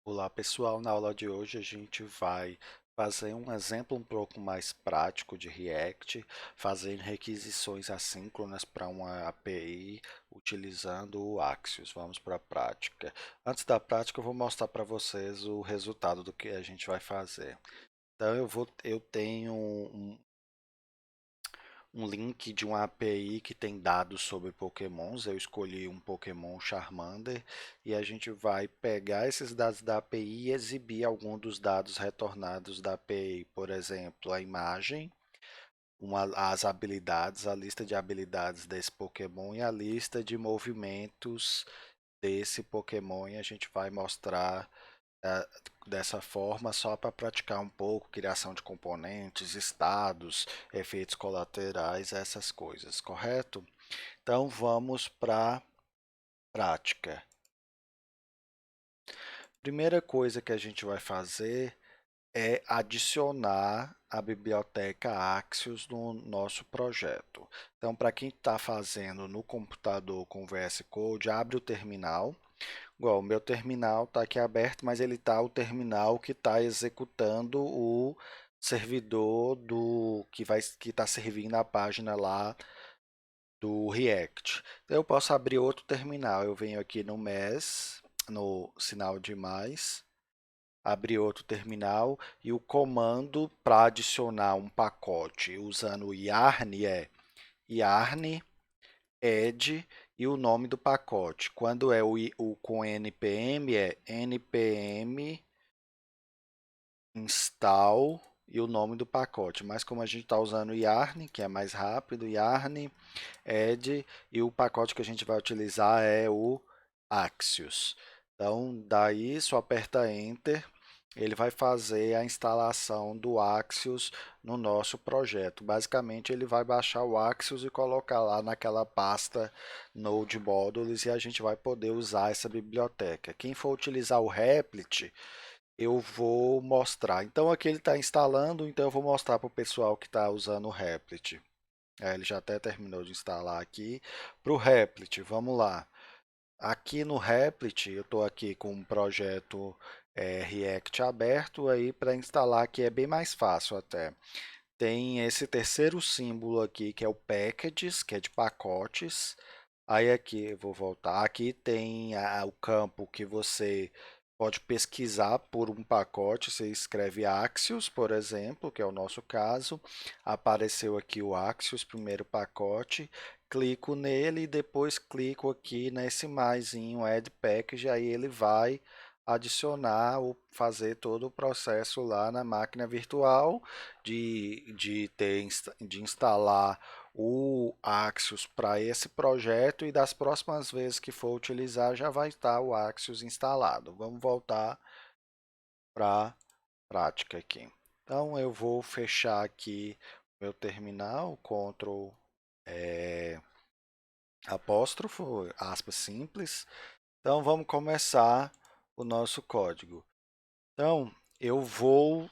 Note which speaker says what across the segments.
Speaker 1: Olá pessoal, na aula de hoje a gente vai fazer um exemplo um pouco mais prático de React, fazendo requisições assíncronas para uma API utilizando o Axios. Vamos para a prática. Antes da prática eu vou mostrar para vocês o resultado do que a gente vai fazer. Então eu tenho um link de uma API que tem dados sobre Pokémons. Eu escolhi um Pokémon Charmander e a gente vai pegar esses dados da API e exibir algum dos dados retornados da API, por exemplo, a imagem, as habilidades, a lista de habilidades desse Pokémon e a lista de movimentos desse Pokémon. E a gente vai mostrar é, dessa forma só para praticar um pouco criação de componentes, estados, efeitos colaterais, essas coisas, correto? Então vamos para a prática. Primeira coisa que a gente vai fazer é adicionar a biblioteca Axios no nosso projeto. Então, para quem está fazendo no computador com VS Code, abre o terminal. Igual, o meu terminal está aqui aberto, mas ele está o terminal que está executando o servidor que está servindo a página lá do React. Então, eu posso abrir outro terminal. Eu venho aqui no MES, no sinal de mais, abrir outro terminal e o comando para adicionar um pacote usando o yarn é yarn add e o nome do pacote. Quando é o com npm é npm install e o nome do pacote. Mas como a gente está usando o yarn, que é mais rápido, yarn add e o pacote que a gente vai utilizar é o Axios. Então, daí só aperta Enter, ele vai fazer a instalação do Axios no nosso projeto. Basicamente, ele vai baixar o Axios e colocar lá naquela pasta Node Modules e a gente vai poder usar essa biblioteca. Quem for utilizar o Replit, eu vou mostrar. Então, aqui ele está instalando, então eu vou mostrar para o pessoal que está usando o Replit. Ele já até terminou de instalar aqui. Para o Replit, vamos lá. Aqui no Replit, eu estou aqui com um projeto React aberto aí para instalar aqui é bem mais fácil até. Tem esse terceiro símbolo aqui que é o Packages, que é de pacotes. Aí aqui, eu vou voltar, aqui tem o campo que você pode pesquisar por um pacote, você escreve Axios, por exemplo, que é o nosso caso. Apareceu aqui o Axios, primeiro pacote. Clico nele e depois clico aqui nesse maisinho Add Package, aí ele vai adicionar ou fazer todo o processo lá na máquina virtual de instalar o Axios para esse projeto e das próximas vezes que for utilizar já vai estar o Axios instalado. Vamos voltar para a prática aqui. Então eu vou fechar aqui meu terminal, Ctrl apóstrofo, aspas simples. Então vamos começar o nosso código. Então eu vou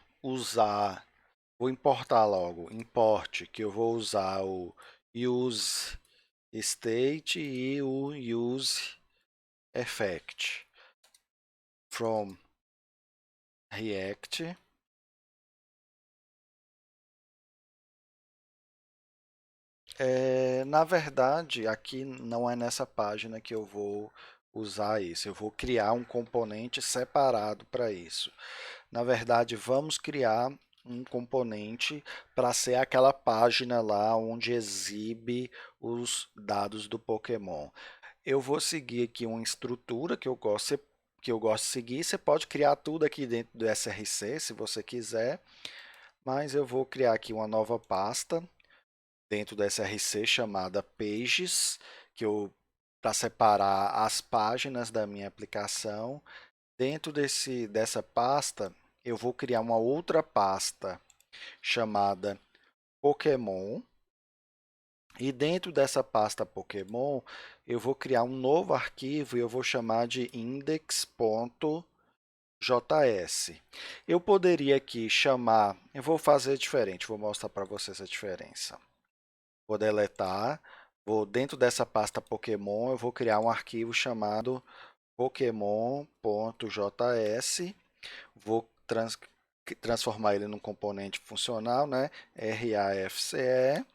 Speaker 1: importar logo, import, que eu vou usar o use state e o use effect from React. Na verdade, aqui não é nessa página que eu vou usar isso. Eu vou criar um componente separado para isso. Na verdade, vamos criar um componente para ser aquela página lá onde exibe os dados do Pokémon. Eu vou seguir aqui uma estrutura que eu gosto de seguir. Você pode criar tudo aqui dentro do SRC, se você quiser, mas eu vou criar aqui uma nova pasta dentro do SRC chamada Pages, que eu para separar as páginas da minha aplicação. Dentro dessa pasta, eu vou criar uma outra pasta chamada Pokémon. E dentro dessa pasta Pokémon, eu vou criar um novo arquivo e eu vou chamar de index.js. Eu poderia aqui chamar, eu vou fazer diferente, vou mostrar para vocês a diferença. Vou deletar, dentro dessa pasta Pokémon, eu vou criar um arquivo chamado Pokémon.js, vou transformar ele num componente funcional, né? RAFCE.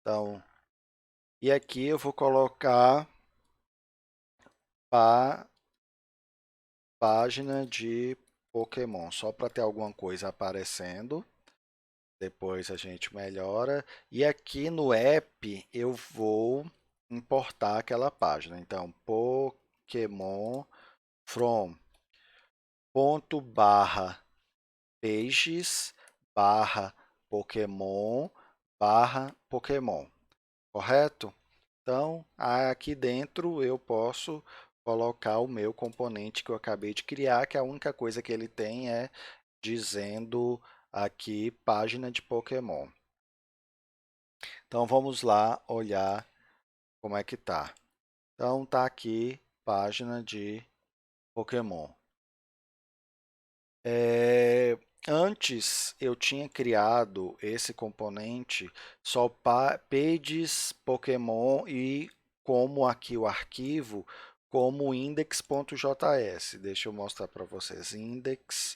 Speaker 1: Então, e aqui eu vou colocar página de Pokémon, só para ter alguma coisa aparecendo. Depois a gente melhora. E aqui no app eu vou importar aquela página. Então, Pokémon from ponto barra pages barra Pokémon barra Pokémon, correto? Então, aqui dentro eu posso colocar o meu componente que eu acabei de criar, que a única coisa que ele tem é dizendo aqui página de Pokémon. Então vamos lá olhar como é que tá. Então tá aqui página de Pokémon. Antes eu tinha criado esse componente só pages Pokémon e como aqui o arquivo como index.js. Deixa eu mostrar para vocês index.js.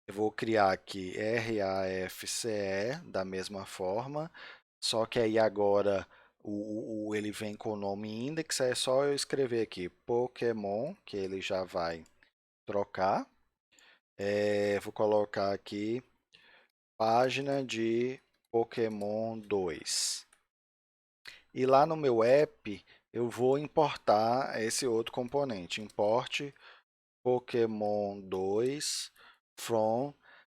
Speaker 1: Eu vou criar aqui RAFCE da mesma forma, só que aí agora ele vem com o nome index, é só eu escrever aqui Pokémon, que ele já vai trocar. Vou colocar aqui página de Pokémon 2. E lá no meu app eu vou importar esse outro componente, import Pokémon 2 from.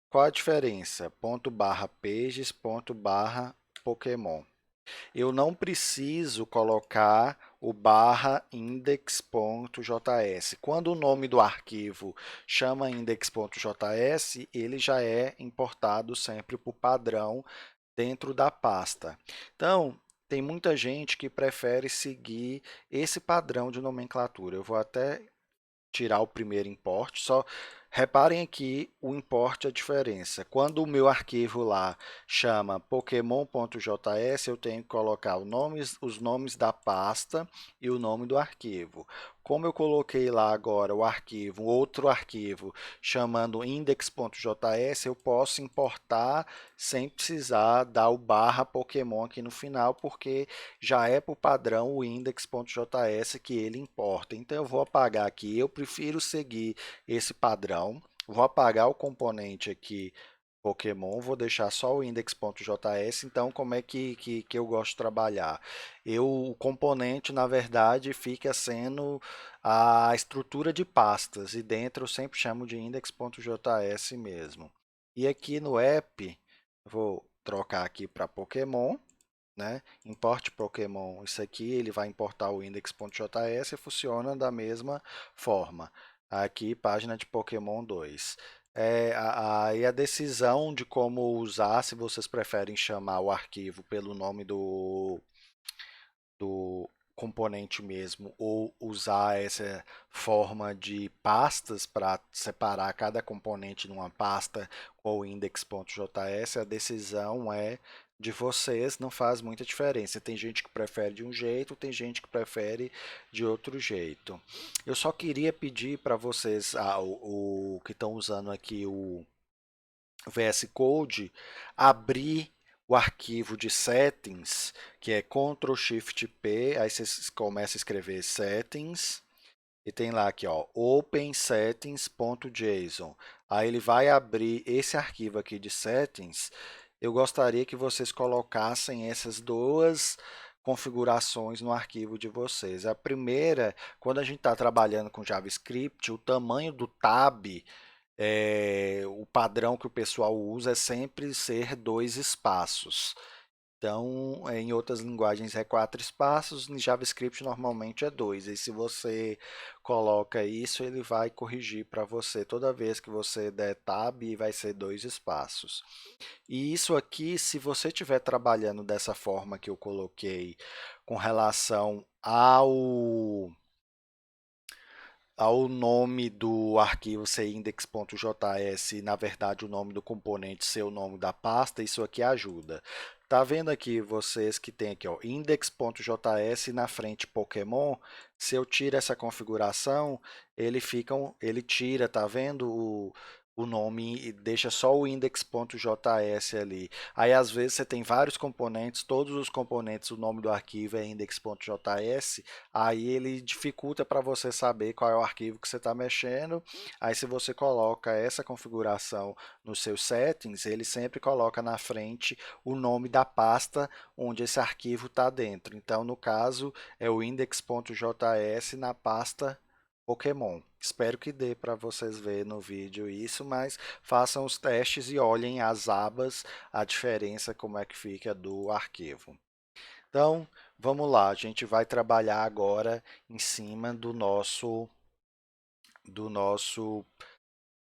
Speaker 1: Qual a diferença? Ponto barra pages, ponto barra Pokémon. Eu não preciso colocar o barra index.js. Quando o nome do arquivo chama index.js, ele já é importado sempre por padrão dentro da pasta. Então, tem muita gente que prefere seguir esse padrão de nomenclatura. Eu vou até tirar o primeiro import. Só reparem aqui o import, a diferença. Quando o meu arquivo lá chama Pokémon.js, eu tenho que colocar os nomes da pasta e o nome do arquivo. Como eu coloquei lá agora o arquivo, outro arquivo chamando index.js, eu posso importar sem precisar dar o barra Pokémon aqui no final, porque já é por padrão o index.js que ele importa. Então eu vou apagar aqui, eu prefiro seguir esse padrão, vou apagar o componente aqui Pokémon, vou deixar só o index.js. Então, como é que eu gosto de trabalhar? O componente, na verdade, fica sendo a estrutura de pastas, e dentro eu sempre chamo de index.js mesmo. E aqui no app, vou trocar aqui para Pokémon, né? Importe Pokémon, isso aqui ele vai importar o index.js e funciona da mesma forma. Aqui, página de Pokémon 2. Aí a decisão de como usar, se vocês preferem chamar o arquivo pelo nome do componente mesmo, ou usar essa forma de pastas para separar cada componente numa pasta com o index.js, a decisão é de vocês, não faz muita diferença. Tem gente que prefere de um jeito, tem gente que prefere de outro jeito. Eu só queria pedir para vocês, o que estão usando aqui o VS Code, abrir o arquivo de settings, que é Ctrl Shift P, aí vocês começam a escrever settings, e tem lá aqui, ó, open settings.json. Aí ele vai abrir esse arquivo aqui de settings. Eu gostaria que vocês colocassem essas duas configurações no arquivo de vocês. A primeira, quando a gente está trabalhando com JavaScript, o tamanho do tab, o padrão que o pessoal usa é sempre ser dois espaços. Então, em outras linguagens é quatro espaços, em JavaScript normalmente é dois. E se você coloca isso, ele vai corrigir para você toda vez que você der tab, vai ser dois espaços. E isso aqui, se você estiver trabalhando dessa forma que eu coloquei com relação ao nome do arquivo ser index.js e, na verdade, o nome do componente ser o nome da pasta, isso aqui ajuda. Tá vendo aqui vocês que tem aqui, ó, index.js e na frente Pokémon? Se eu tiro essa configuração, ele tira, tá vendo o nome e deixa só o index.js ali. Aí às vezes você tem vários componentes, todos os componentes, o nome do arquivo é index.js, aí ele dificulta para você saber qual é o arquivo que você está mexendo. Aí se você coloca essa configuração nos seus settings, ele sempre coloca na frente o nome da pasta onde esse arquivo está dentro. Então, no caso, é o index.js na pasta Pokémon. Espero que dê para vocês verem no vídeo isso, mas façam os testes e olhem as abas, a diferença, como é que fica do arquivo. Então, vamos lá, a gente vai trabalhar agora em cima do nosso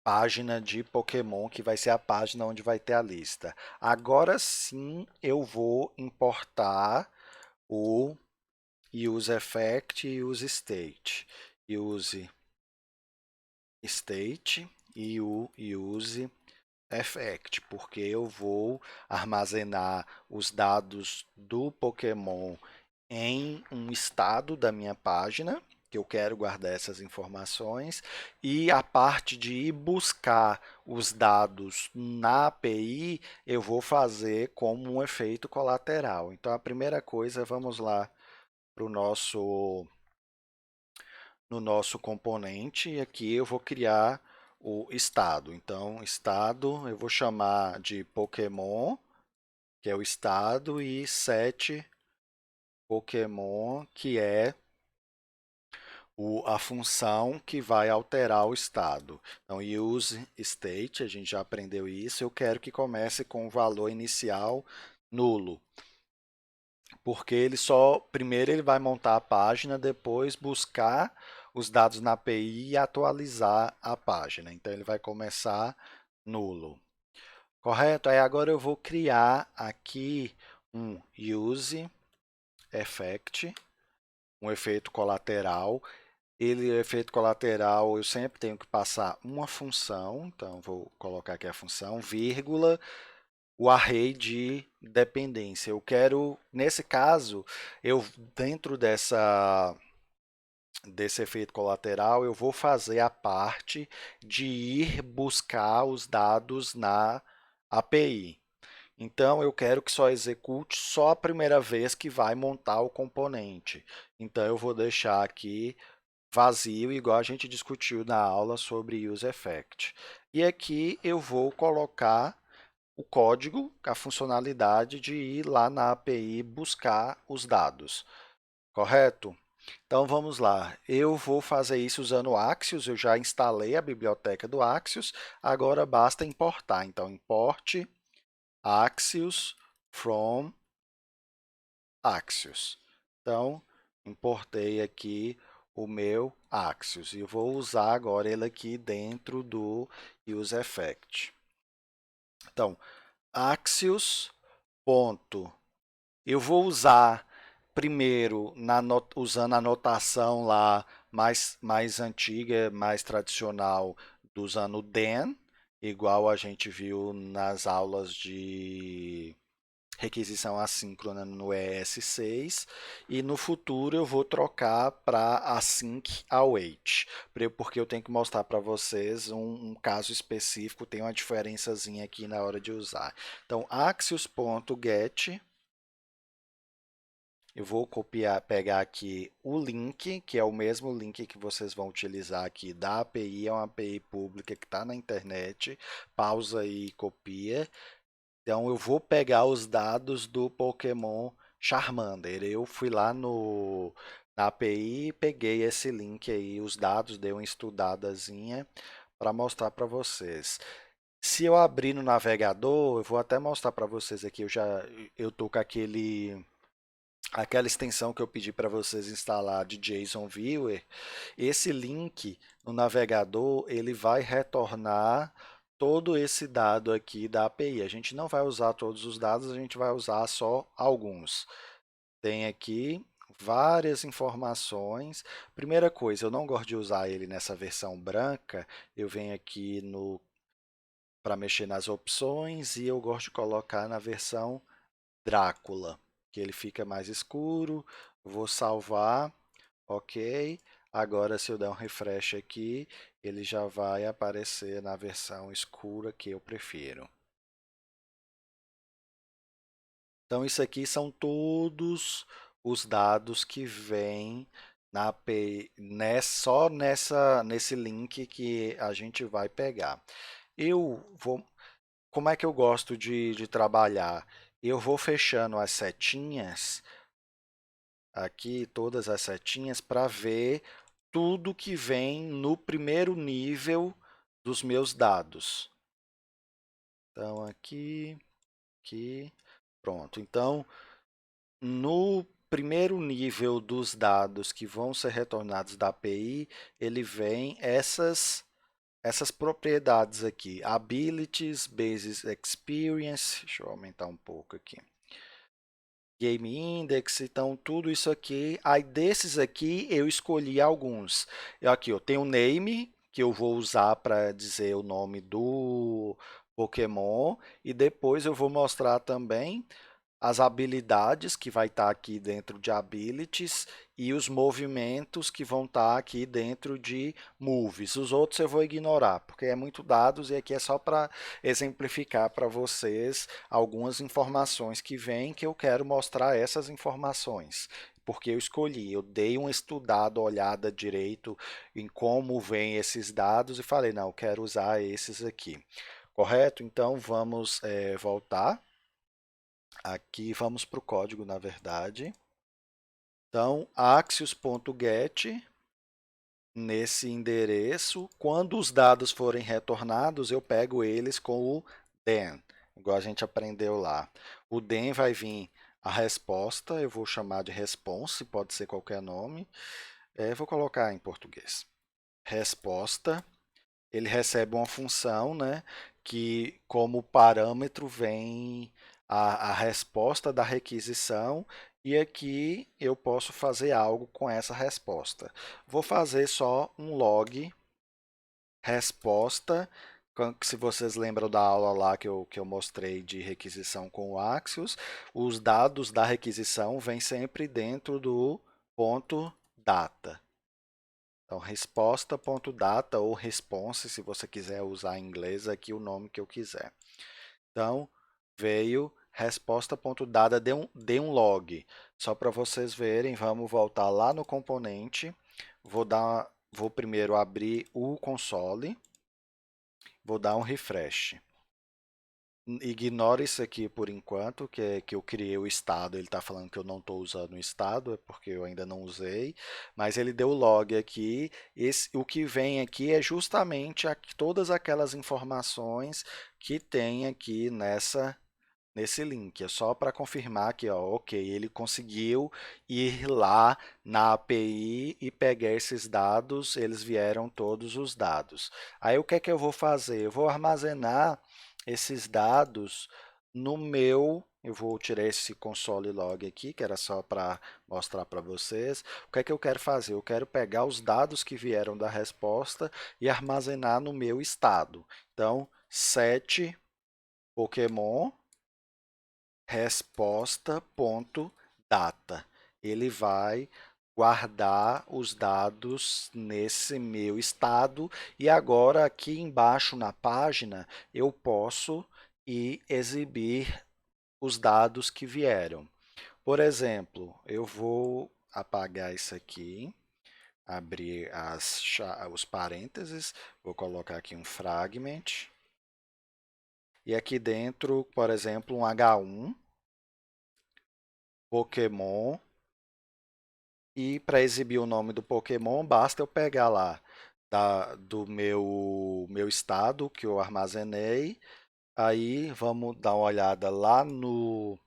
Speaker 1: página de Pokémon, que vai ser a página onde vai ter a lista. Agora sim, eu vou importar o UseEffect e UseState. Use State e o UseEffect, porque eu vou armazenar os dados do Pokémon em um estado da minha página, que eu quero guardar essas informações, e a parte de ir buscar os dados na API, eu vou fazer como um efeito colateral. Então, a primeira coisa, vamos lá para o no nosso componente, e aqui eu vou criar o estado. Então, estado eu vou chamar de Pokémon, que é o estado, e set Pokémon, que é a função que vai alterar o estado. Então, use state, a gente já aprendeu isso. Eu quero que comece com o valor inicial nulo, porque primeiro ele vai montar a página, depois buscar os dados na API e atualizar a página. Então, ele vai começar nulo. Correto? Aí agora eu vou criar aqui um use effect, um efeito colateral. Ele, efeito colateral, eu sempre tenho que passar uma função, então vou colocar aqui a função, vírgula, o array de dependência. Eu quero, nesse caso, dentro desse efeito colateral, eu vou fazer a parte de ir buscar os dados na API. Então, eu quero que só execute só a primeira vez que vai montar o componente. Então, eu vou deixar aqui vazio, igual a gente discutiu na aula sobre UseEffect. E aqui eu vou colocar o código, a funcionalidade de ir lá na API buscar os dados, correto? Então vamos lá, eu vou fazer isso usando o Axios, eu já instalei a biblioteca do Axios, agora basta importar. Então, import Axios from Axios. Então, importei aqui o meu Axios e vou usar agora ele aqui dentro do UseEffect. Então, Axios, ponto. Eu vou usar primeiro usando a notação lá mais antiga, mais tradicional, usando o then, igual a gente viu nas aulas de requisição assíncrona no ES6, e no futuro eu vou trocar para async await, porque eu tenho que mostrar para vocês um caso específico, tem uma diferençazinha aqui na hora de usar. Então, axios.get, eu vou pegar aqui o link, que é o mesmo link que vocês vão utilizar aqui da API, é uma API pública que está na internet, pausa e copia. Então, eu vou pegar os dados do Pokémon Charmander. Eu fui lá na API e peguei esse link aí, os dados, dei uma estudadazinha para mostrar para vocês. Se eu abrir no navegador, eu vou até mostrar para vocês aqui, eu tô com aquela extensão que eu pedi para vocês instalar de JSON Viewer. Esse link no navegador, ele vai retornar todo esse dado aqui da API. A gente não vai usar todos os dados, a gente vai usar só alguns. Tem aqui, várias informações. Primeira coisa, eu não gosto de usar ele nessa versão branca. Eu venho aqui no para mexer nas opções e eu gosto de colocar na versão Drácula, que ele fica mais escuro. Vou salvar, ok. Agora, se eu der um refresh aqui, ele já vai aparecer na versão escura que eu prefiro. Então, isso aqui são todos os dados que vêm na API, só nesse link que a gente vai pegar. Eu vou, como é que eu gosto de trabalhar? Eu vou fechando as setinhas aqui, todas as setinhas, para ver tudo que vem no primeiro nível dos meus dados. Então, aqui, pronto. Então, no primeiro nível dos dados que vão ser retornados da API, ele vem essas propriedades aqui, abilities, basis experience, deixa eu aumentar um pouco aqui, game index, então tudo isso aqui. Aí desses aqui eu escolhi alguns. Aqui eu tenho o name, que eu vou usar para dizer o nome do Pokémon, e depois eu vou mostrar também as habilidades que vai estar aqui dentro de abilities e os movimentos que vão estar aqui dentro de moves. Os outros eu vou ignorar, porque é muito dados e aqui é só para exemplificar para vocês algumas informações que vêm que eu quero mostrar essas informações. Porque eu escolhi, eu dei uma estudada, olhada direito em como vêm esses dados e falei, não, eu quero usar esses aqui. Correto? Então vamos voltar. Aqui vamos para o código, na verdade. Então, axios.get, nesse endereço, quando os dados forem retornados, eu pego eles com o then, igual a gente aprendeu lá. O then vai vir a resposta, eu vou chamar de response, pode ser qualquer nome. Vou colocar em português. Resposta, ele recebe uma função, né, que como parâmetro vem a resposta da requisição e aqui eu posso fazer algo com essa resposta. Vou fazer só um log resposta, se vocês lembram da aula lá que eu mostrei de requisição com o Axios, os dados da requisição vêm sempre dentro do ponto data. Então, resposta.data ou response, se você quiser usar em inglês, aqui o nome que eu quiser. Então, veio resposta.data, dê um log. Só para vocês verem, vamos voltar lá no componente. Vou primeiro abrir o console, vou dar um refresh. Ignora isso aqui por enquanto, que eu criei o estado. Ele está falando que eu não estou usando o estado, é porque eu ainda não usei. Mas ele deu log aqui. O que vem aqui é justamente todas aquelas informações que tem aqui nesse link. É só para confirmar que, ó, ok, ele conseguiu ir lá na API e pegar esses dados. Eles vieram todos os dados. Aí o que é que eu vou fazer? Eu vou armazenar esses dados no meu. Eu vou tirar esse console log aqui, que era só para mostrar para vocês. O que é que eu quero fazer? Eu quero pegar os dados que vieram da resposta e armazenar no meu estado. Então, set Pokémon resposta.data. Ele vai guardar os dados nesse meu estado e agora aqui embaixo na página eu posso ir exibir os dados que vieram. Por exemplo, eu vou apagar isso aqui, abrir os parênteses, vou colocar aqui um fragment e aqui dentro, por exemplo, um H1 Pokémon. E para exibir o nome do Pokémon, basta eu pegar lá do meu estado que eu armazenei. Aí vamos dar uma olhada lá no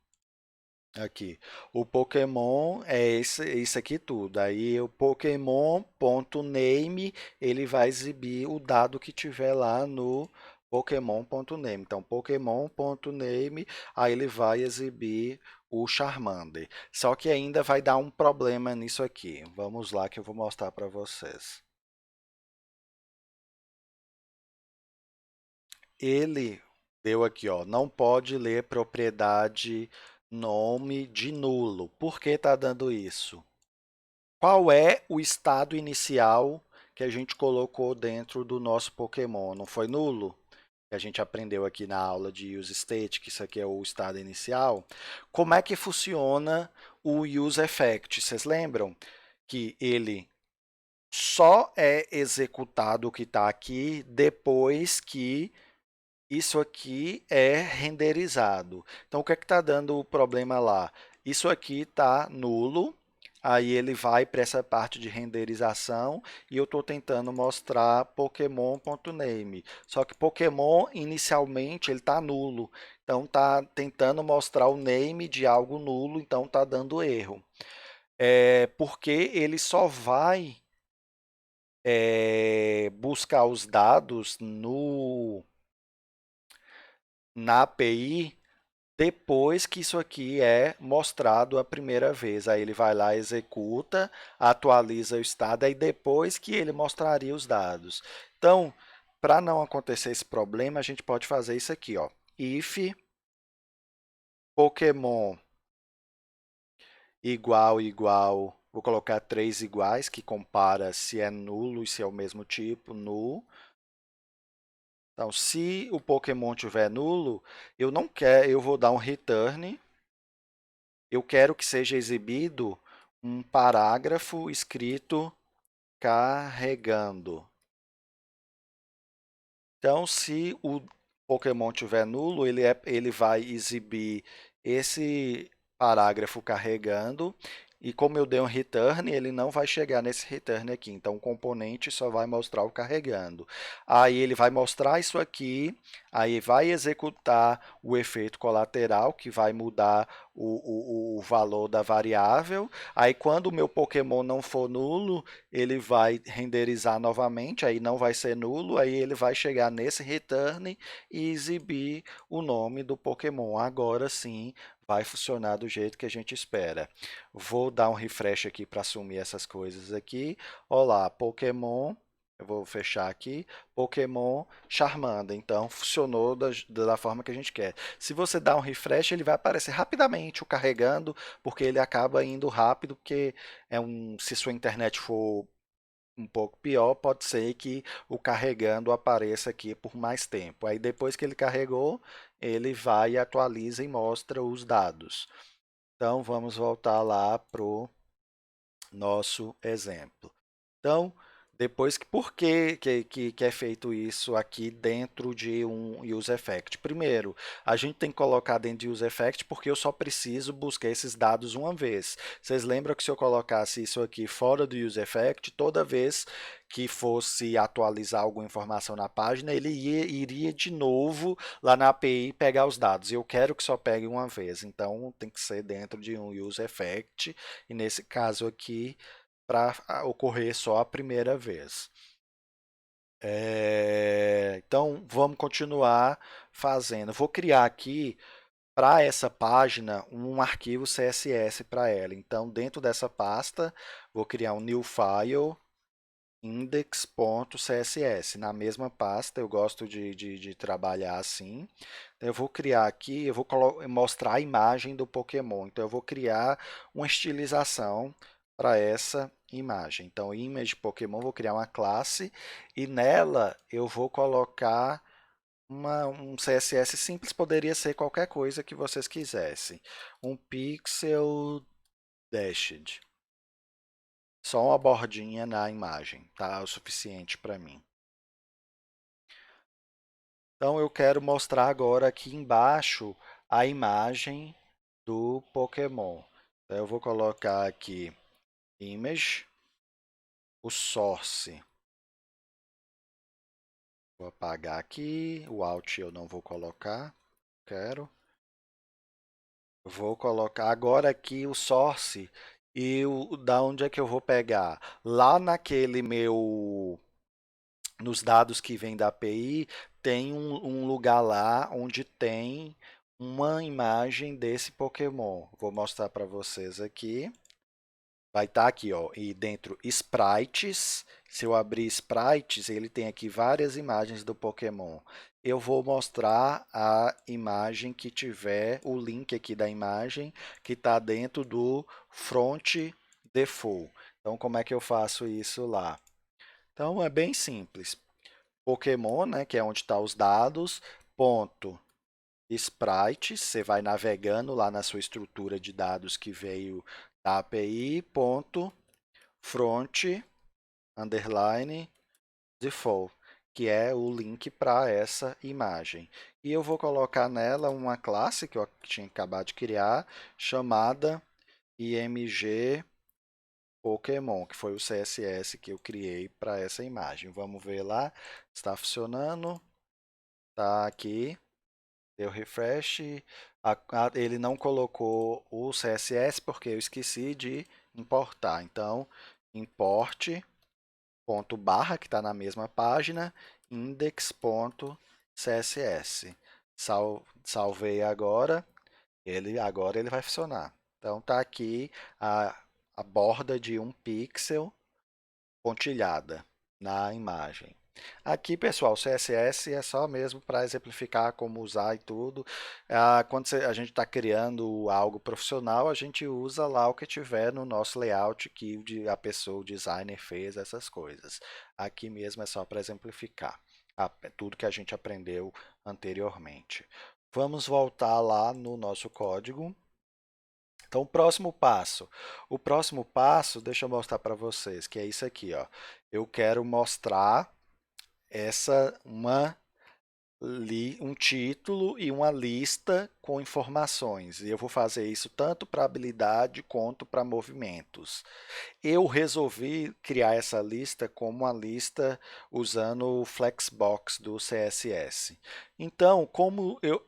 Speaker 1: aqui. O Pokémon é isso aqui tudo. Aí o Pokémon.name ele vai exibir o dado que tiver lá no Pokémon.name. Então, Pokémon.name, aí ele vai exibir o Charmander. Só que ainda vai dar um problema nisso aqui. Vamos lá que eu vou mostrar para vocês. Ele deu aqui, ó, não pode ler propriedade nome de nulo. Por que está dando isso? Qual é o estado inicial que a gente colocou dentro do nosso Pokémon? Não foi nulo? Que a gente aprendeu aqui na aula de use state, que isso aqui é o estado inicial. Como é que funciona o use effect? Vocês lembram que ele só é executado o que está aqui depois que isso aqui é renderizado. Então, o que é que está dando o problema lá? Isso aqui está nulo, aí ele vai para essa parte de renderização e eu estou tentando mostrar Pokémon.name. Só que Pokémon, inicialmente, ele está nulo. Então, está tentando mostrar o name de algo nulo, então está dando erro. Porque ele só vai buscar os dados na API depois que isso aqui é mostrado a primeira vez. Aí ele vai lá, executa, atualiza o estado, aí depois que ele mostraria os dados. Então, para não acontecer esse problema, a gente pode fazer isso aqui, ó. If Pokémon igual, vou colocar três iguais, que compara se é nulo e se é o mesmo tipo, null. Então, se o Pokémon tiver nulo, eu não quero, eu vou dar um return. Eu quero que seja exibido um parágrafo escrito carregando. Então, se o Pokémon tiver nulo, ele vai exibir esse parágrafo carregando. E como eu dei um return, ele não vai chegar nesse return aqui. Então, o componente só vai mostrar o carregando. Aí ele vai mostrar isso aqui, aí vai executar o efeito colateral, que vai mudar o valor da variável. Aí, quando o meu Pokémon não for nulo, ele vai renderizar novamente, aí não vai ser nulo, aí ele vai chegar nesse return e exibir o nome do Pokémon. Agora sim vai funcionar do jeito que a gente espera. Vou dar um refresh aqui para assumir essas coisas aqui. Olá, Pokémon. Eu vou fechar aqui. Pokémon Charmander. Então, funcionou da forma que a gente quer. Se você dá um refresh, ele vai aparecer rapidamente o carregando, porque ele acaba indo rápido, porque se sua internet for um pouco pior, pode ser que o carregando apareça aqui por mais tempo. Aí depois que ele carregou, ele vai, atualiza e mostra os dados. Então vamos voltar lá para o nosso exemplo. Então, depois que por que é feito isso aqui dentro de um use effect? Primeiro, a gente tem que colocar dentro de use effect porque eu só preciso buscar esses dados uma vez. Vocês lembram que se eu colocasse isso aqui fora do use effect, toda vez que fosse atualizar alguma informação na página, ele iria de novo lá na API pegar os dados. Eu quero que só pegue uma vez, então tem que ser dentro de um use effect, e nesse caso aqui para ocorrer só a primeira vez. Então, vamos continuar fazendo. Vou criar aqui para essa página um arquivo CSS para ela. Então, dentro dessa pasta, vou criar um new file index.css. Na mesma pasta, eu gosto de trabalhar assim. Então, eu vou criar aqui, eu vou mostrar a imagem do Pokémon. Então, eu vou criar uma estilização para essa imagem. Então, image Pokémon, vou criar uma classe e nela eu vou colocar um CSS simples, poderia ser qualquer coisa que vocês quisessem. Um pixel dashed. Só uma bordinha na imagem, tá? O suficiente para mim. Então eu quero mostrar agora aqui embaixo a imagem do Pokémon. Então, eu vou colocar aqui image, o source. Vou apagar aqui, o alt eu não vou colocar, quero. Vou colocar agora aqui o source e da onde é que eu vou pegar? Lá naquele meu nos dados que vêm da API, tem um lugar lá onde tem uma imagem desse Pokémon. Vou mostrar para vocês aqui. Vai estar aqui, ó, e dentro sprites. Se eu abrir sprites, ele tem aqui várias imagens do Pokémon. Eu vou mostrar a imagem que tiver o link aqui da imagem que está dentro do front default. Então, como é que eu faço isso lá? Então, é bem simples. Pokémon, né, que é onde estão os dados, ponto sprites, você vai navegando lá na sua estrutura de dados que veio da API, ponto front underline default, que é o link para essa imagem. E eu vou colocar nela uma classe que eu tinha acabado de criar, chamada img Pokémon, que foi o CSS que eu criei para essa imagem. Vamos ver lá, está funcionando, está aqui. Deu refresh. Ele não colocou o CSS porque eu esqueci de importar. Então, importe ponto barra, que está na mesma página, index.css. Salvei agora, agora ele vai funcionar. Então, está aqui a borda de um pixel pontilhada na imagem. Aqui, pessoal, CSS é só mesmo para exemplificar como usar e tudo. Quando a gente está criando algo profissional, a gente usa lá o que tiver no nosso layout que a pessoa, o designer fez, essas coisas. Aqui mesmo é só para exemplificar tudo que a gente aprendeu anteriormente. Vamos voltar lá no nosso código. Então, o próximo passo, deixa eu mostrar para vocês, que é isso aqui, ó. Eu quero mostrar um título e uma lista com informações. E eu vou fazer isso tanto para habilidade quanto para movimentos. Eu resolvi criar essa lista como uma lista usando o Flexbox do CSS. Então,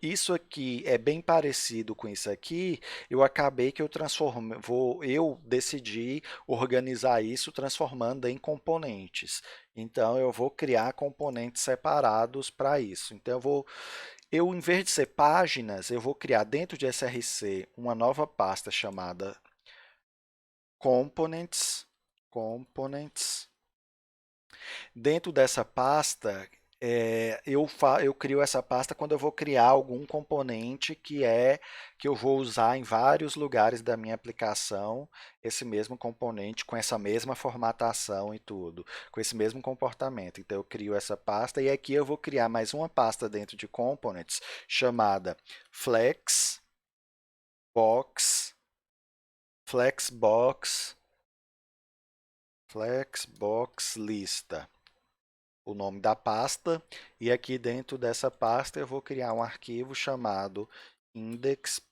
Speaker 1: isso aqui é bem parecido com isso aqui, eu acabei que eu decidi organizar isso transformando em componentes. Então, eu vou criar componentes separados para isso. Então, em vez de ser páginas, eu vou criar dentro de SRC uma nova pasta chamada components, components. Dentro dessa pasta, eu crio essa pasta quando eu vou criar algum componente que eu vou usar em vários lugares da minha aplicação, esse mesmo componente com essa mesma formatação e tudo, com esse mesmo comportamento. Então eu crio essa pasta e aqui eu vou criar mais uma pasta dentro de components chamada flexbox, flexbox, flexbox lista, o nome da pasta, e aqui dentro dessa pasta eu vou criar um arquivo chamado index.js,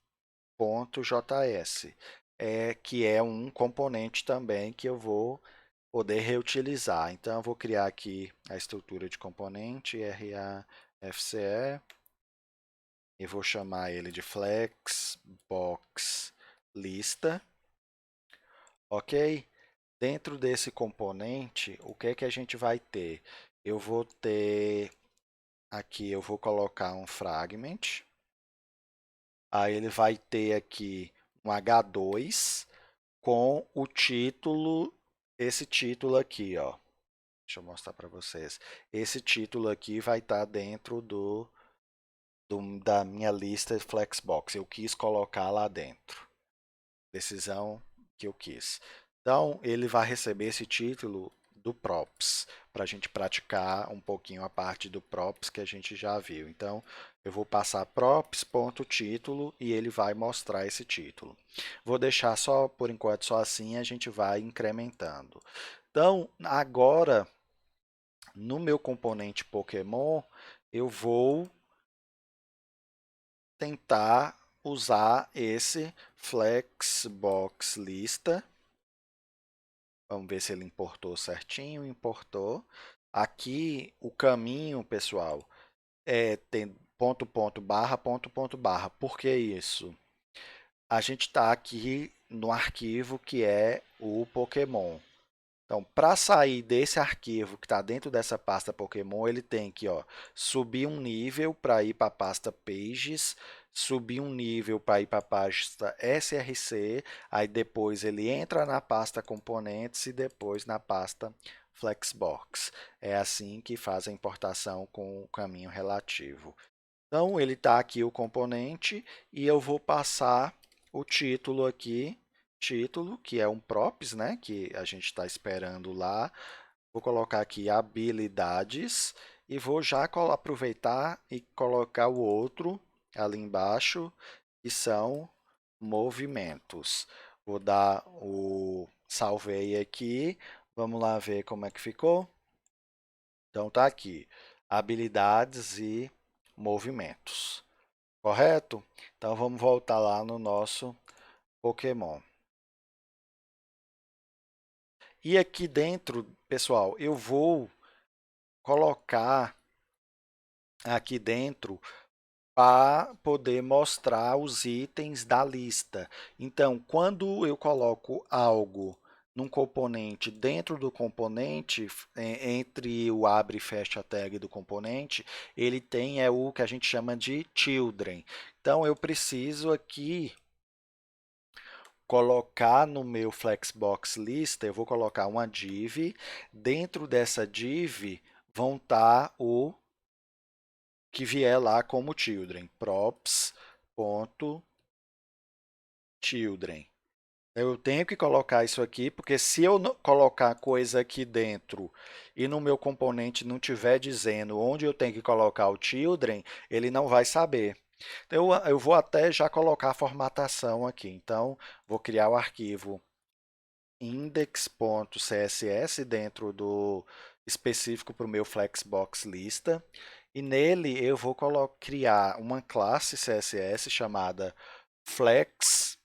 Speaker 1: que é um componente também que eu vou poder reutilizar. Então eu vou criar aqui a estrutura de componente RAFCE e vou chamar ele de flexbox lista, ok? Dentro desse componente, o que é que a gente vai ter? Eu vou ter aqui, eu vou colocar um fragment. Aí ele vai ter aqui um H2 com o título, esse título aqui, ó. Deixa eu mostrar para vocês. Esse título aqui vai estar dentro da minha lista Flexbox. Eu quis colocar lá dentro. Decisão que eu quis. Então, ele vai receber esse título do props, para a gente praticar um pouquinho a parte do props que a gente já viu. Então, eu vou passar props.título e ele vai mostrar esse título. Vou deixar só, por enquanto, só assim, a gente vai incrementando. Então, agora, no meu componente Pokémon, eu vou tentar usar esse flexbox lista. Vamos ver se ele importou certinho. Importou. Aqui o caminho, pessoal, tem ponto, ponto, barra, ponto, ponto, barra. Por que isso? A gente está aqui no arquivo que é o Pokémon. Então, para sair desse arquivo que está dentro dessa pasta Pokémon, ele tem que subir um nível para ir para a pasta Pages, subir um nível para ir para a pasta SRC, aí depois ele entra na pasta Componentes e depois na pasta Flexbox. É assim que faz a importação com o caminho relativo. Então, ele está aqui o componente e eu vou passar o título aqui, título, que é um props, né, que a gente está esperando lá. Vou colocar aqui habilidades e vou já aproveitar e colocar o outro ali embaixo, que são movimentos. Vou dar o salvei aqui. Vamos lá ver como é que ficou. Então tá aqui, habilidades e movimentos. Correto? Então vamos voltar lá no nosso Pokémon. E aqui dentro, pessoal, eu vou colocar aqui dentro para poder mostrar os itens da lista. Então, quando eu coloco algo num componente dentro do componente, entre o abre e fecha tag do componente, ele tem o que a gente chama de children. Então, eu preciso aqui colocar no meu Flexbox lista, eu vou colocar uma div. Dentro dessa div vão estar o que vier lá como children, props.children. Eu tenho que colocar isso aqui, porque se eu colocar coisa aqui dentro e no meu componente não estiver dizendo onde eu tenho que colocar o children, ele não vai saber. Então, eu vou até já colocar a formatação aqui. Então, vou criar o arquivo index.css dentro do específico para o meu Flexbox lista. E nele eu vou criar uma classe CSS chamada FlexLista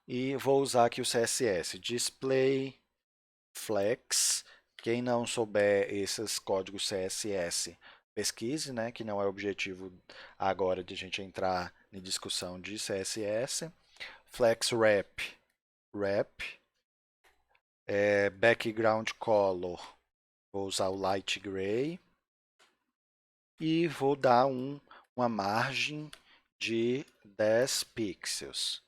Speaker 1: e vou usar aqui o CSS display flex. Quem não souber esses códigos CSS, pesquise, né, que não é objetivo agora de a gente entrar em discussão de CSS. Flex wrap, background color, vou usar o light gray e vou dar uma margem de 10 pixels.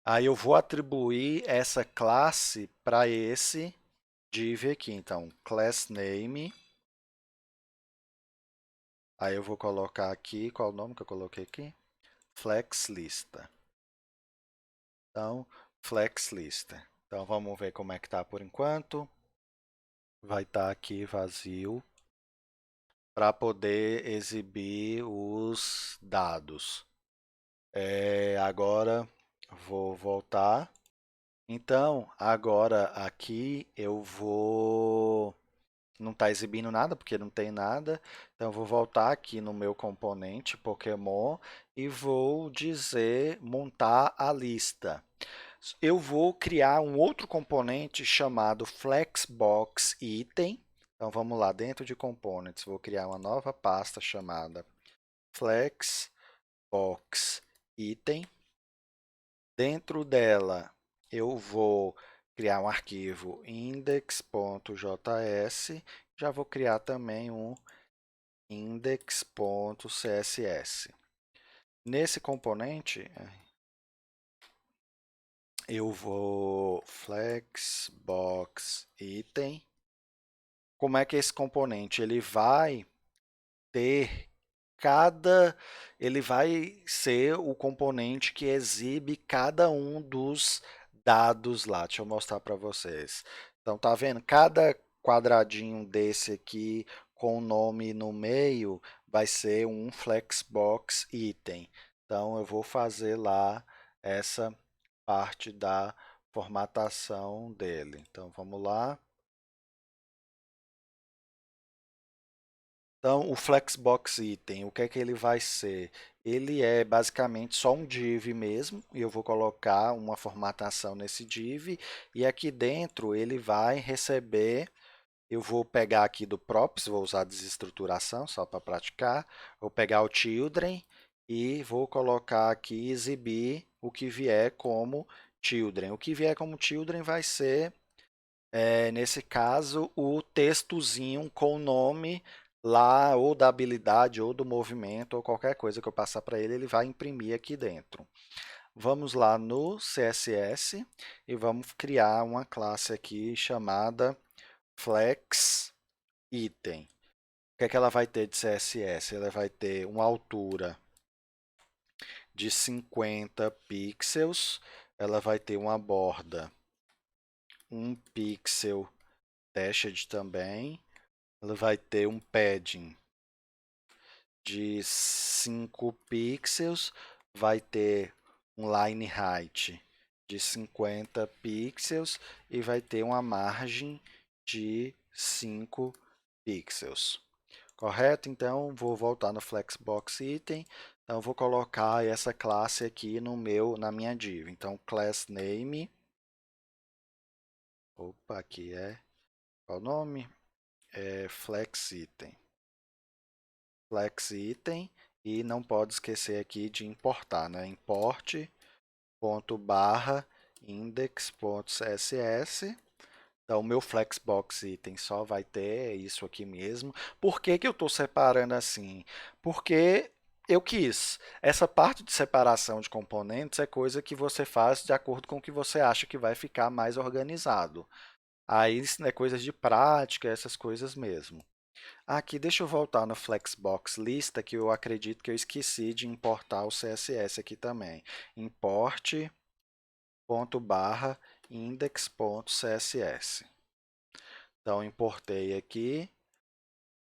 Speaker 1: Aí eu vou atribuir essa classe para esse div aqui. Então, class name. Aí eu vou colocar aqui, qual o nome que eu coloquei aqui? FlexLista. Então, FlexLista. Então, vamos ver como é que está por enquanto. Vai estar aqui vazio para poder exibir os dados. Agora, vou voltar. Então, agora aqui eu vou... Não está exibindo nada, porque não tem nada. Então, eu vou voltar aqui no meu componente Pokémon e vou dizer montar a lista. Eu vou criar um outro componente chamado Flexbox Item. Então, vamos lá, dentro de Components, vou criar uma nova pasta chamada Flexbox Item. Dentro dela, eu vou criar um arquivo index.js. Já vou criar também um index.css. Nesse componente, eu vou flexbox item. Como é que é esse componente? Ele vai ter ele vai ser o componente que exibe cada um dos dados lá. Deixa eu mostrar para vocês. Então, tá vendo? Cada quadradinho desse aqui com o nome no meio vai ser um flexbox item. Então, eu vou fazer lá essa parte da formatação dele. Então, vamos lá. Então, o Flexbox Item, o que é que ele vai ser? Ele é basicamente só um div mesmo, e eu vou colocar uma formatação nesse div, e aqui dentro ele vai receber, eu vou pegar aqui do props, vou usar desestruturação só para praticar, vou pegar o children e vou colocar aqui exibir o que vier como children. O que vier como children vai ser, nesse caso, o textozinho com o nome lá, ou da habilidade, ou do movimento, ou qualquer coisa que eu passar para ele, ele vai imprimir aqui dentro. Vamos lá no CSS e vamos criar uma classe aqui chamada flex item. O que é que ela vai ter de CSS? Ela vai ter uma altura de 50 pixels, ela vai ter uma borda 1 pixel dashed também, ela vai ter um padding de 5 pixels, vai ter um line height de 50 pixels e vai ter uma margem de 5 pixels. Correto? Então, vou voltar no Flexbox Item. Então, vou colocar essa classe aqui na minha div. Então, class name. Opa, aqui qual o nome? É Flex Item. Flex Item. E não pode esquecer aqui de importar, né? Import.barra index.css. Então, o meu Flexbox Item só vai ter isso aqui mesmo. Por que que eu estou separando assim? Porque eu quis. Essa parte de separação de componentes é coisa que você faz de acordo com o que você acha que vai ficar mais organizado. Aí isso é coisas de prática, essas coisas mesmo. Aqui, deixa eu voltar no Flexbox Lista, que eu acredito que eu esqueci de importar o CSS aqui também. Import.barra index.css. Então, importei aqui.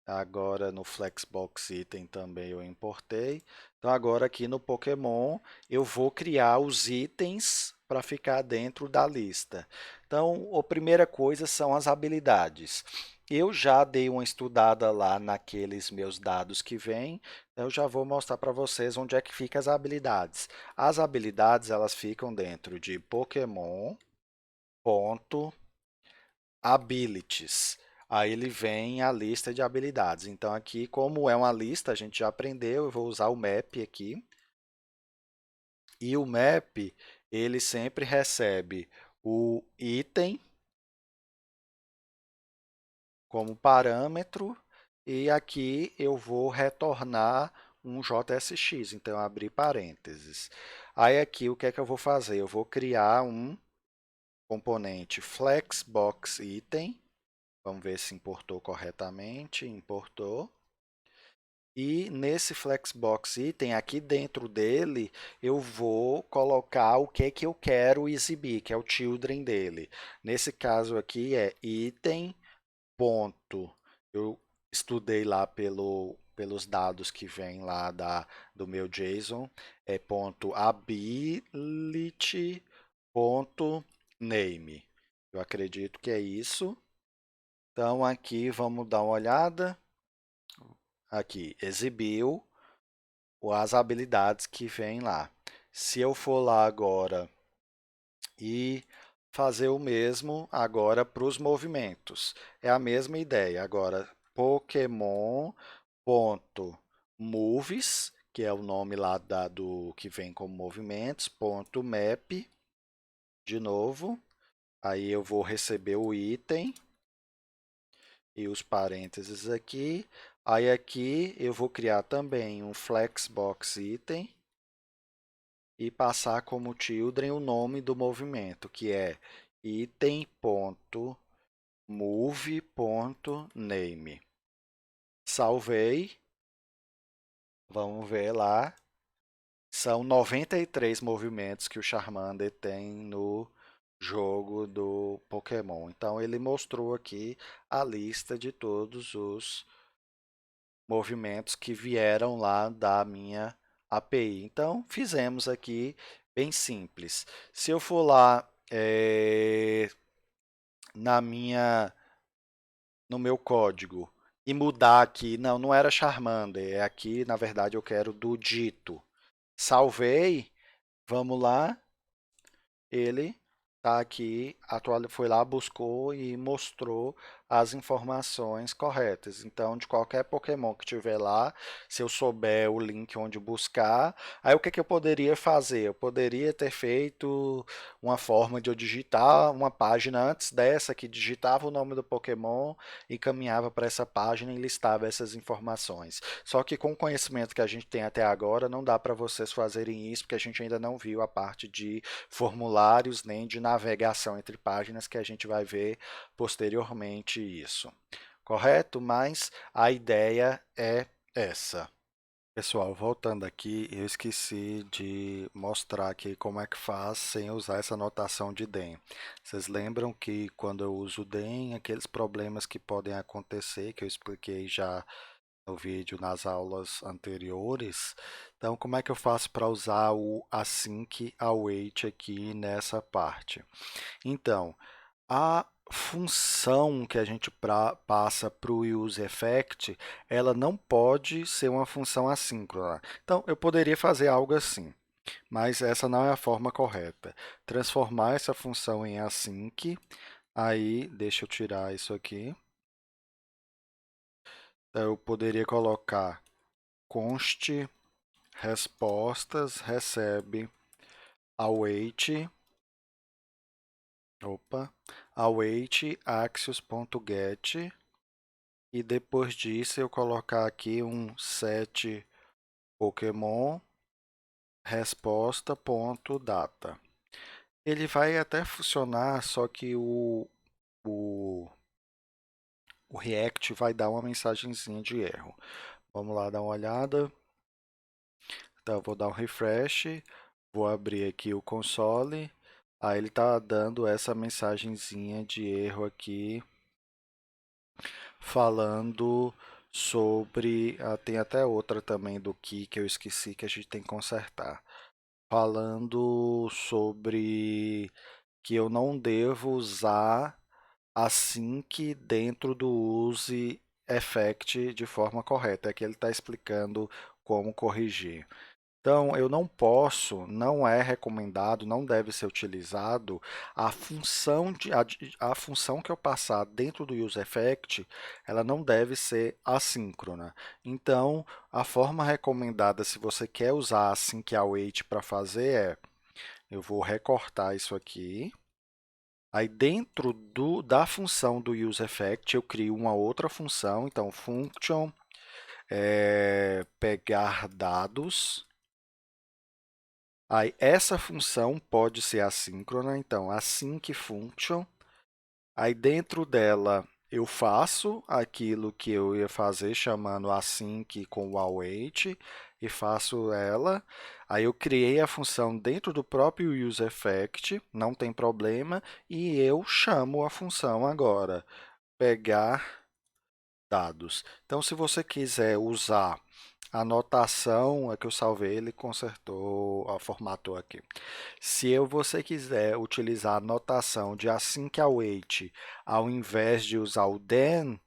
Speaker 1: Agora no Flexbox Item também eu importei. Então, agora aqui no Pokémon eu vou criar os itens para ficar dentro da lista. Então, a primeira coisa são as habilidades. Eu já dei uma estudada lá naqueles meus dados que vêm. Eu já vou mostrar para vocês onde é que ficam as habilidades. As habilidades elas ficam dentro de Pokémon.abilities. Aí ele vem a lista de habilidades. Então aqui, como é uma lista, a gente já aprendeu, eu vou usar o map aqui. E o map, ele sempre recebe o item como parâmetro e aqui eu vou retornar um JSX, então abrir parênteses. Aí aqui o que é que eu vou fazer? Eu vou criar um componente flexbox_item. Vamos ver se importou corretamente. Importou. E nesse Flexbox Item, aqui dentro dele, eu vou colocar o que é que eu quero exibir, que é o children dele. Nesse caso aqui é item. Ponto. Eu estudei lá pelos dados que vêm lá do meu JSON, é ponto ability ponto name. Eu acredito que é isso. Então aqui vamos dar uma olhada. Aqui, exibiu as habilidades que vêm lá. Se eu for lá agora e fazer o mesmo agora para os movimentos, é a mesma ideia. Agora, Pokémon.moves, que é o nome lá do que vem como movimentos, ponto .map, de novo. Aí eu vou receber o item e os parênteses aqui. Aí aqui eu vou criar também um flexbox item e passar como children o nome do movimento, que é item.move.name. Salvei. Vamos ver lá. São 93 movimentos que o Charmander tem no jogo do Pokémon. Então ele mostrou aqui a lista de todos os movimentos que vieram lá da minha API. Então, fizemos aqui bem simples. Se eu for lá na no meu código e mudar aqui, não era Charmander, é aqui, na verdade, eu quero do dito. Salvei, vamos lá, ele está aqui, foi lá, buscou e mostrou as informações corretas. Então, de qualquer Pokémon que tiver lá, se eu souber o link onde buscar, aí o que que eu poderia fazer? Eu poderia ter feito uma forma de eu digitar uma página antes dessa que digitava o nome do Pokémon e caminhava para essa página e listava essas informações. Só que com o conhecimento que a gente tem até agora, não dá para vocês fazerem isso, porque a gente ainda não viu a parte de formulários nem de navegação entre páginas, que a gente vai ver posteriormente isso. Correto? Mas a ideia é essa. Pessoal, voltando aqui, eu esqueci de mostrar aqui como é que faz sem usar essa notação de DEM. Vocês lembram que quando eu uso DEM, aqueles problemas que podem acontecer, que eu expliquei já no vídeo nas aulas anteriores. Então, como é que eu faço para usar o async await aqui nessa parte? Então, a função que a gente passa para o useEffect, ela não pode ser uma função assíncrona. Então, eu poderia fazer algo assim, mas essa não é a forma correta. Transformar essa função em async, aí, deixa eu tirar isso aqui. Então, eu poderia colocar const respostas recebe await, await axios.get, e depois disso eu colocar aqui um set Pokémon resposta.data. Ele vai até funcionar, só que o, o React vai dar uma mensagenzinha de erro. Vamos lá dar uma olhada. Então, eu vou dar um refresh, vou abrir aqui o console. Aí ele está dando essa mensagenzinha de erro aqui, falando sobre. Tem até outra também do que eu esqueci que a gente tem que consertar. Falando sobre que eu não devo usar async dentro do use effect de forma correta. Aqui ele está explicando como corrigir. Então, eu não posso, não é recomendado, não deve ser utilizado a função que eu passar dentro do useEffect, ela não deve ser assíncrona. Então, a forma recomendada, se você quer usar async-await para fazer, eu vou recortar isso aqui. Aí, dentro da função do useEffect, eu crio uma outra função. Então, function pegar dados. Aí, essa função pode ser assíncrona, então, async function. Aí, dentro dela, eu faço aquilo que eu ia fazer, chamando async com o await, e faço ela. Aí, eu criei a função dentro do próprio useEffect, não tem problema, e eu chamo a função agora, pegar dados. Então, se você quiser usar a notação, é que eu salvei, ele consertou, ó, formatou aqui. Se você quiser utilizar a notação de async await ao invés de usar o then,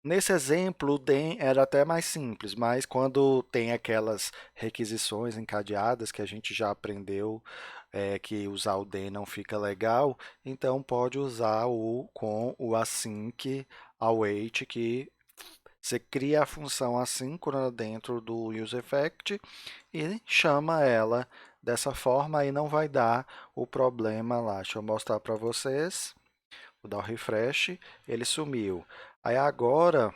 Speaker 1: nesse exemplo o then era até mais simples, mas quando tem aquelas requisições encadeadas que a gente já aprendeu, que usar o then não fica legal, então pode usar com o async await, que você cria a função assíncrona dentro do useEffect e chama ela dessa forma, aí não vai dar o problema lá. Deixa eu mostrar para vocês. Vou dar o refresh, ele sumiu. Aí agora,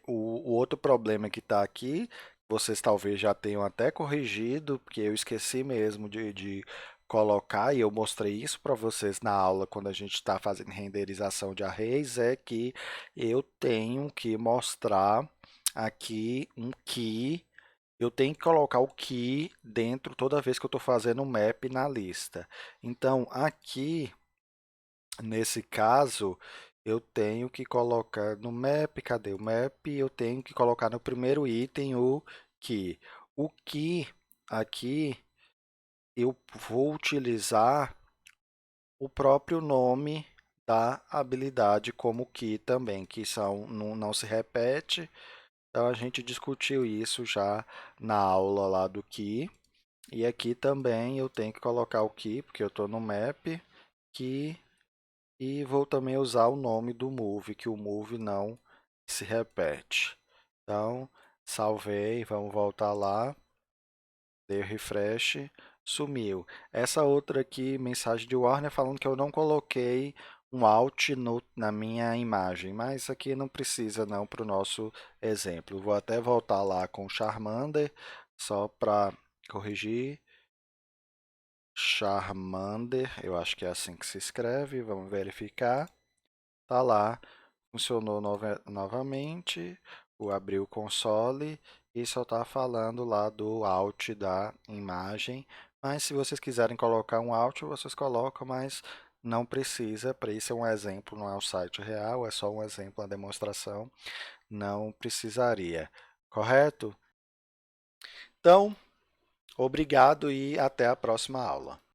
Speaker 1: o outro problema que está aqui, vocês talvez já tenham até corrigido, porque eu esqueci mesmo de colocar, e eu mostrei isso para vocês na aula quando a gente está fazendo renderização de arrays, é que eu tenho que mostrar aqui um key. Eu tenho que colocar o key dentro toda vez que eu estou fazendo um map na lista. Então, aqui, nesse caso, eu tenho que colocar no map, cadê o map? Eu tenho que colocar no primeiro item o key. O key, aqui, eu vou utilizar o próprio nome da habilidade como key também, que são, não se repete. Então, a gente discutiu isso já na aula lá do key. E aqui também eu tenho que colocar o key, porque eu estou no map, key E vou também usar o nome do move, que o move não se repete. Então, salvei, vamos voltar lá, dei o refresh, sumiu. Essa outra aqui, mensagem de Warner, falando que eu não coloquei um Alt na minha imagem, mas aqui não precisa não para o nosso exemplo. Vou até voltar lá com o Charmander, só para corrigir. Charmander, eu acho que é assim que se escreve, vamos verificar. Tá lá, funcionou novamente, o abrir o console e só está falando lá do Alt da imagem. Mas se vocês quiserem colocar um Alt, vocês colocam, mas não precisa. Para isso é um exemplo, não é um site real, é só um exemplo, uma demonstração. Não precisaria, correto? Então, obrigado e até a próxima aula.